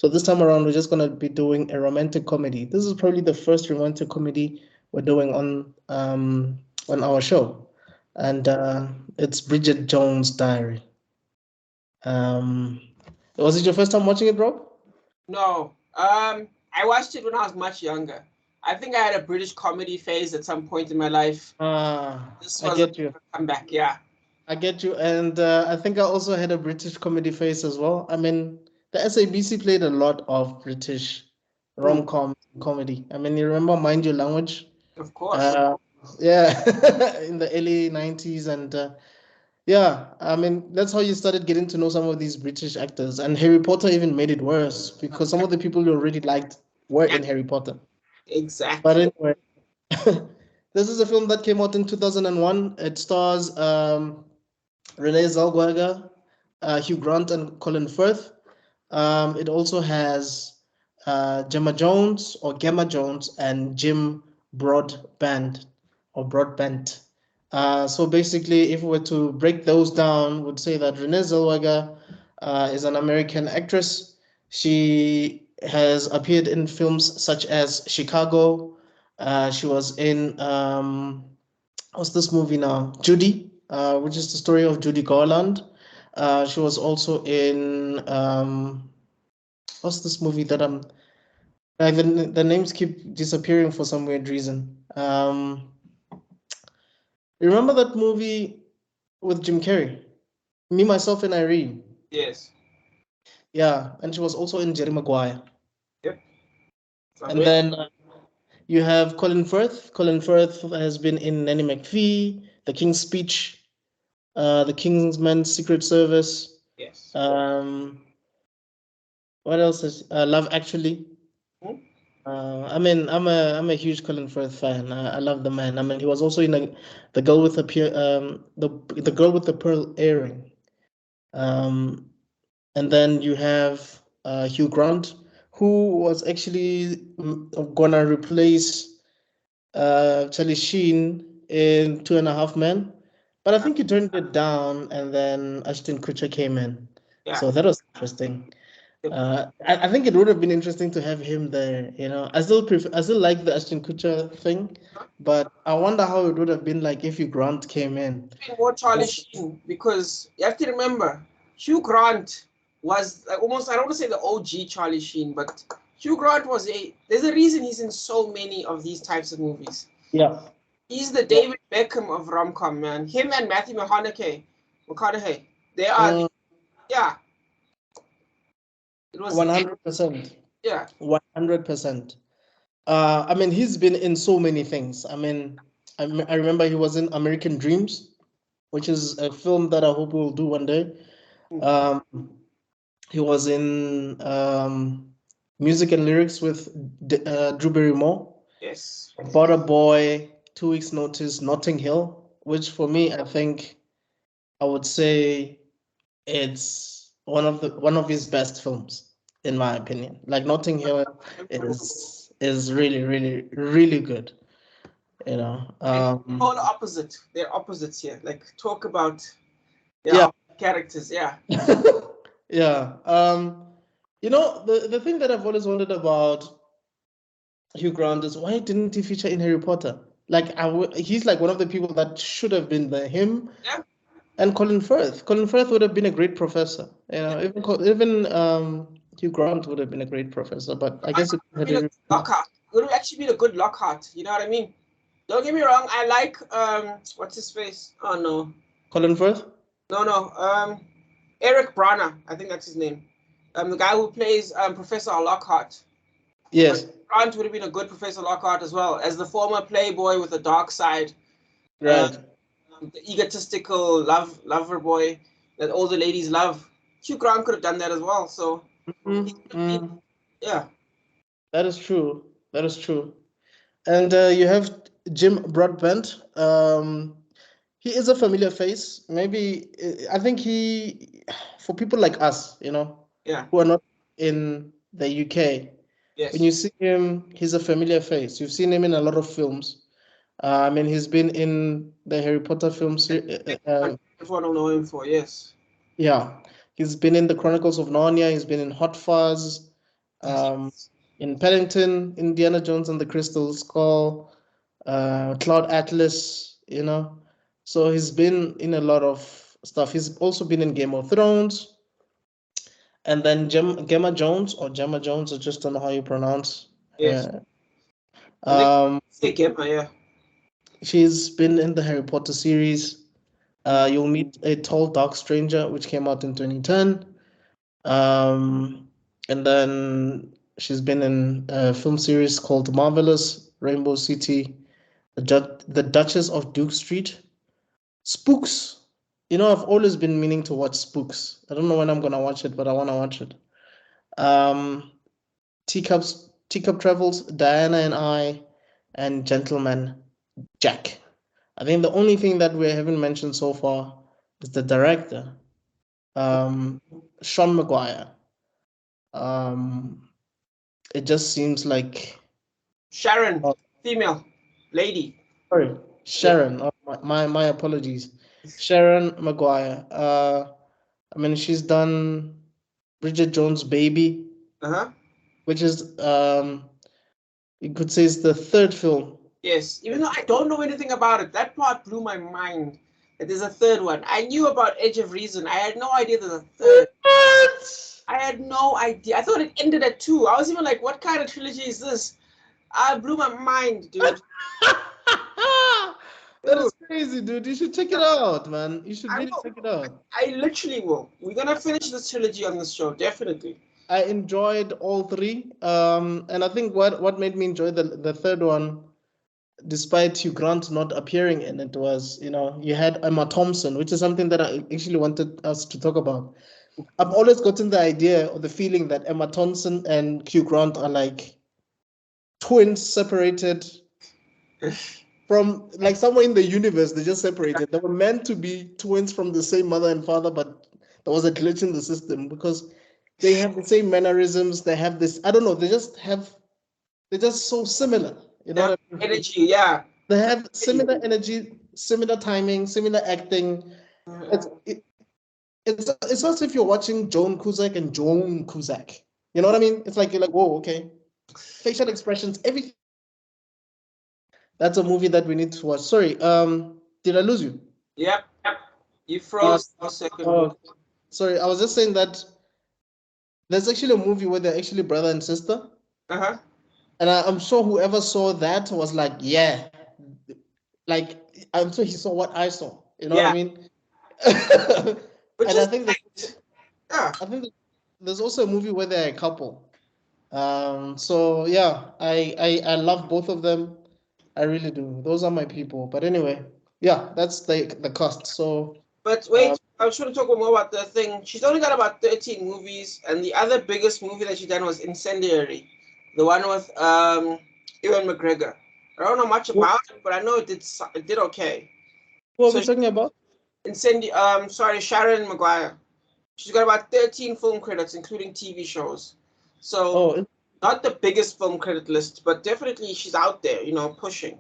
So this time around, we're just gonna be doing a romantic comedy. This is probably the first romantic comedy we're doing on our show, and it's Bridget Jones' Diary. Um, was it your first time watching it, bro? No. I watched it when I was much younger. I think I had a British comedy phase at some point in my life. This I was a get you. comeback, yeah. I get you, and I think I also had a British comedy phase as well. I mean, the SABC played a lot of British Mm, rom-com comedy. I mean, you remember Mind Your Language? of course. Uh, yeah, in the early 90s, and yeah, I mean, that's how you started getting to know some of these British actors. And Harry Potter even made it worse because some of the people you already liked were Yeah, in Harry Potter. But exactly. anyway, this is a film that came out in 2001. It stars Renee Zellweger, Hugh Grant, and Colin Firth. It also has Gemma Jones or Gemma Jones and Jim Broadbent or Broadbent. So basically, if we were to break those down, would say that Renee Zellweger is an American actress. She has appeared in films such as Chicago. She was in what's this movie now? Judy, which is the story of Judy Garland. She was also in what's this movie that I'm like the names keep disappearing for some weird reason. You remember that movie with Jim Carrey? Me, Myself, and Irene. Yes. Yeah, and she was also in Jerry Maguire. Yep. And Familiar. then you have Colin Firth. Colin Firth has been in Nanny McPhee, The King's Speech, The Kingsman Secret Service. Yes. Um, what else is Love Actually? Hmm? I mean, I'm a huge Colin Firth fan. I love the man. I mean, he was also in the girl with the girl with the pearl earring. Um, and then you have Hugh Grant, who was actually gonna replace Charlie Sheen in Two and a Half Men, but I think he turned it down, and then Ashton Kutcher came in. Yeah. So that was interesting. Yep. I think it would have been interesting to have him there. I still like the Ashton Kutcher thing, but I wonder how it would have been like if Hugh Grant came in. Been more Charlie Sheen because you have to remember Hugh Grant was like almost, I don't want to say the OG Charlie Sheen, but Hugh Grant was there's a reason he's in so many of these types of movies. Yeah, He's the yeah. David Beckham of rom-com, man. Him and Matthew McConaughey, they are Mm, yeah, it was 100%. yeah. 100%. I mean, he's been in so many things. I mean, I remember he was in American Dreams, which is a film that I hope we'll do one day. Um, he was in music and lyrics with Drew Barrymore, Yes. Butter Boy, 2 Weeks Notice, Notting Hill, which for me, I think I would say it's one of his best films, in my opinion. Like Notting Hill is really, really, really good. You know. And polar opposite. They're opposites here. Like talk about Yeah. characters. Yeah. Yeah. The thing that I've always wondered about Hugh Grant is why didn't he feature in Harry Potter? Like he's like one of the people that should have been him Yeah. and Colin Firth. Colin Firth would have been a great professor. Even Hugh Grant would have been a great professor, but I guess it had Been a to. Lockhart. It would have actually been a good Lockhart. You know what I mean? Don't get me wrong. I like what's his face? Oh no, Colin Firth. no. Eric Brana. I think that's his name. The guy who plays Professor Lockhart. But Yes. Grant would have been a good Professor Lockhart as well as the former playboy with a dark side. Uh, Right. the egotistical lover boy that all the ladies love. Hugh Grant could have done that as well. So Mm-hmm. yeah, That is true. That is true. And you have Jim Broadbent. He is a familiar face. Maybe I think for people like us, yeah, who are not in the UK, when yes. you see him, he's a familiar face. You've seen him in a lot of films. I mean, he's been in the Harry Potter films. Everyone will know him for yes. Yeah, he's been in the Chronicles of Narnia. He's been in Hot Fuzz. In Paddington, Indiana Jones and the Crystal Skull, Cloud Atlas, you know. So he's been in a lot of stuff. He's also been in Game of Thrones. And then Gemma Jones, or Gemma Jones, I just don't know how you pronounce. Yes. Say Gemma, yeah. She's been in the Harry Potter series. You'll meet a tall, dark stranger, which came out in 2010. And then she's been in a film series called Marvelous, Rainbow City, The Duchess of Duke Street, Spooks. You know, I've always been meaning to watch Spooks. I don't know when I'm gonna watch it, but I wanna watch it. Teacup Travels, Diana and I, and Gentleman Jack. I think the only thing that we haven't mentioned so far is the director, Sean Maguire. It just seems like Sharon, female, lady. Sorry, Sharon. Oh, my apologies, Sharon Maguire. I mean, she's done Bridget Jones' Baby, which is you could say it's the third film. Yes, even though I don't know anything about it, that part blew my mind. That there's a third one. I knew about Edge of Reason. I had no idea there's a third. What? I had no idea. I thought it ended at 2. I was even like, what kind of trilogy is this? I blew my mind, dude. That is crazy, dude. You should check it out, man. You should really check it out. I literally will. We're gonna finish this trilogy on this show, definitely. I enjoyed all 3. And I think what made me enjoy the third one, despite Hugh Grant not appearing in it, was, you know, you had Emma Thompson, which is something that I actually wanted us to talk about. I've always gotten the idea or the feeling that Emma Thompson and Hugh Grant are like twins separated from, like, somewhere in the universe. They just separated. They were meant to be twins from the same mother and father, but there was a glitch in the system because they have the same mannerisms. They have this, I don't know, they're just so similar. You know what I mean? Energy, yeah. They have similar energy, similar timing, similar acting. It's as if you're watching Joan Cusack and Joan Cusack. You know what I mean? It's like, you're like, whoa, okay. Facial expressions, everything. That's a movie that we need to watch. Sorry, did I lose you? Yep. You froze for a second. Sorry, I was just saying that there's actually a movie where they're actually brother and sister. And I'm sure whoever saw that was like, yeah. Like, I'm sure he saw what I saw. You know what I mean? And I think there's also a movie where they're a couple. So yeah, I love both of them. I really do. Those are my people. But anyway, yeah, that's the cast. So. But wait, I was trying to talk more about the thing. She's only got about 13 movies, and the other biggest movie that she done was Incendiary, the one with Ewan McGregor. I don't know much about it, but I know it did okay. What are we talking about? Sharon Maguire. She's got about 13 film credits, including TV shows. So not the biggest film credit list, but definitely she's out there, you know, pushing.